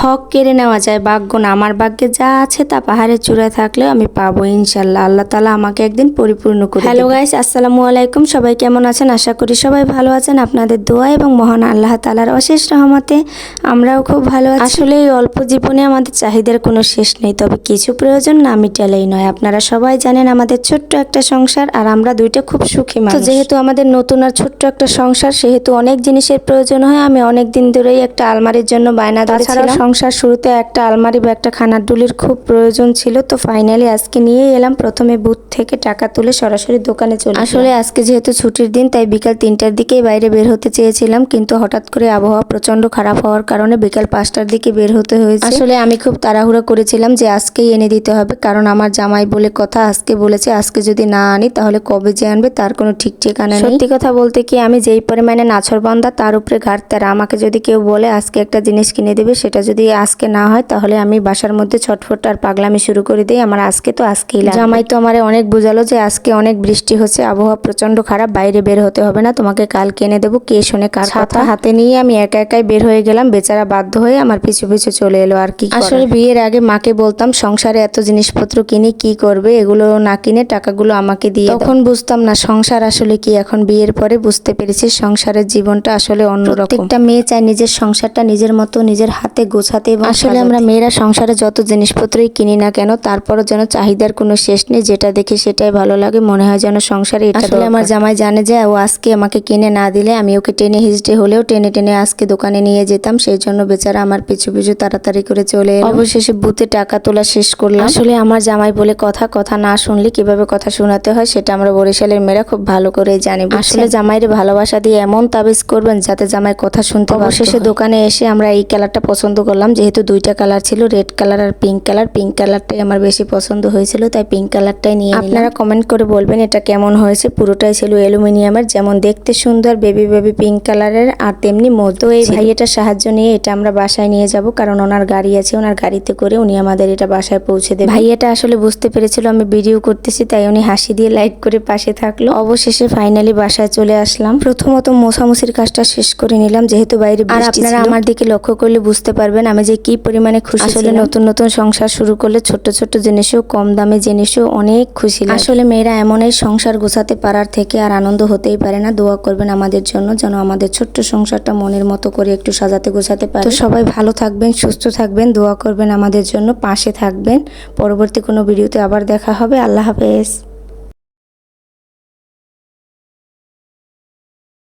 হক কেড়ে নেওয়া যায়, ভাগ্য না। আমার ভাগ্যে যা আছে তা পাহাড়ের চূড়ায় থাকলেও আমি পাবো ইনশাল্লাহ। আল্লাহ তাআলা আমাকে একদিন পরিপূর্ণ করে। হ্যালো গাইস, আসসালামু আলাইকুম। সবাই কেমন আছেন? আশা করি সবাই ভালো আছেন। আপনাদের দোয়া এবং মহান আল্লাহ তাআলার অশেষ রহমতে আমরাও খুব ভালো আছি। আসলে এই অল্প জীবনে আমাদের চাহিদার কোনো শেষ নেই, তবে কিছু প্রয়োজন না মিটালেই নয়। আপনারা সবাই জানেন আমাদের ছোট্ট একটা সংসার, আর আমরা দুইটা খুব সুখী মানুষ। তো যেহেতু আমাদের নতুন আর ছোট্ট একটা সংসার, সেহেতু অনেক জিনিসের প্রয়োজন হয়। আমি অনেক দিন ধরেই একটা আলমারির জন্য বায়না ধরেছিলাম। সংসার শুরুতে একটা আলমারি বা একটা খানার ডুলির খুব প্রয়োজন ছিল। তো ফাইনালি আজকে নিয়ে এলাম। প্রথমে বুথ থেকে টাকা তুলে সরাসরি দোকানে চলে। আসলে আজকে যেহেতু ছুটির দিন, তাই বিকাল 3টার দিকেই বাইরে বের হতে চেয়েছিলাম, কিন্তু হঠাৎ করে আবহাওয়া প্রচন্ড খারাপ হওয়ার কারণে বিকাল 5টার দিকে বের হতে হয়েছে। আসলে আমি খুব তাড়াহুড়া করেছিলাম যে আজকেই এনে দিতে হবে, কারণ আমার জামাই বলে কথা, আজকে বলেছে আজকে যদি না আনি তাহলে কবে যে আনবে তার কোনো ঠিক ঠিকানা নেই। সত্যি কথা বলতে কি, আমি যেই পরিমাণে নাছোড়বান্দা তার উপরে ঘাটতারা। আমাকে যদি কেউ বলে আজকে একটা জিনিস কিনে দেবে, সেটা যদি আজকে না হয় তাহলে আমি বাসার মধ্যে ছটফট আর পাগলামি শুরু করে দিই। আমার আজকে তো আজকেই লাগবে। জামাই তো আমারে অনেক বোঝালো যে আজকে অনেক বৃষ্টি হচ্ছে, আবহাওয়া প্রচন্ড খারাপ, বাইরে বের হতে হবে না, তোমাকে কালকে এনে দেবো। কে শোনে কার কথা? হাতে নিয়ে আমি একা একাই বের হয়ে গেলাম। বেচারা বাধ্য হয়ে আমার পিছু পিছু চলে এলো। আর কি আসলে বিয়ের আগে মাকে বলতাম সংসারে এত জিনিসপত্র কিনে কি করবে, এগুলো না কিনে টাকাগুলো আমাকে দিয়ে। তখন বুঝতাম না সংসার আসলে কি। এখন বিয়ের পরে বুঝতে পেরেছি সংসারের জীবনটা আসলে অন্যরকম। প্রত্যেকটা মেয়ে চায় নিজের সংসারটা নিজের মতো নিজের হাতে গোছাতে। এবং আসলে আমরা মেয়েরা সংসারে যত জিনিসপত্রই কিনি না কেন, তারপরও যেন চাহিদার কোনো শেষ নেই। যেটা দেখি সেটাই ভালো লাগে, মনে হয় যেন সংসারে এটা। আসলে আমার জামাই জানে যে ও আজকে আমাকে কিনে না দিলে আমি ওকে টেনে হিজড়ে হলেও টেনে টেনে আজকে দোকানে নিয়ে যেতাম। সেই জন্য বেচারা আমার পিছু পিছু তাড়াতাড়ি করে চলে এলো। অবশেষে বুথে টাকা তোলা শেষ করলাম। আসলে আমার জামাই বলে কথা, কথা না শুনলে কিভাবে কথা শোনাতে হয় সেটা আমরা বরিশালের মেয়েরা খুব ভালো করে জানি। আসলে জামাইরে ভালোবাসা দিয়ে এমন তাবিজ করবেন যাতে জামাই কথা শুনতে। অবশেষে দোকানে এসে আমরা এই কালারটা পছন্দ করলাম, যেহেতু দুইটা কালার ছিল, রেড কালার আর পিঙ্ক কালার। পিঙ্ক কালারটাই আমার বেশি পছন্দ হয়েছিল, তাই পিঙ্ক কালারটাই নিয়ে। আপনারা কমেন্ট করে বলবেন এটা কেমন হয়েছে। পুরোটাই ছিল অ্যালুমিনিয়ামের, যেমন দেখতে সুন্দর বেবি বেবি পিঙ্ক কালারের, আর তেমনি মতো। এই ভাইয়েটার সাহায্য নিয়ে এটা আমরা বাসায় নিয়ে যাব, কারণ ওনার গাড়ি আছে, ওনার গাড়িতে করে উনি আমাদের এটা বাসায় পৌঁছে দেবে। ভাইয়াটা আসলে বুঝতে পেরেছিল আমি ভিডিও করতেছি, তাই উনি হাসি দিয়ে লাইক করে পাশে থাকলো। অবশেষে ফাইনালি বাসায় চলে আসলাম। প্রথমত মোছামুছির কাজটা শেষ করে নিলাম, যেহেতু বাইরে বৃষ্টি ছিল। আপনারা আমার দিকে লক্ষ্য করলে বুঝতে পারবেন আমি যে কি পরিমাণে খুশি। আসলে নতুন নতুন সংসার শুরু করলে ছোট্ট ছোট্ট জিনিসও, কম দামে জিনিসও অনেক খুশি লাগে। আসলে মেয়েরা এমনই, সংসার গোছাতে পারার থেকে আর আনন্দ হতেই পারে না। দোয়া করবেন আমাদের জন্য, যেন আমাদের ছোট্ট সংসারটা মনের মতো করে একটু সাজাতে গোছাতে পারে। তো সবাই ভালো থাকবেন, সুস্থ থাকবেন, দোয়া করবেন আমাদের জন্য, পাশে থাকবেন। পরবর্তী কোনো ভিডিওতে আবার দেখা হবে। আল্লাহ হাফেজ।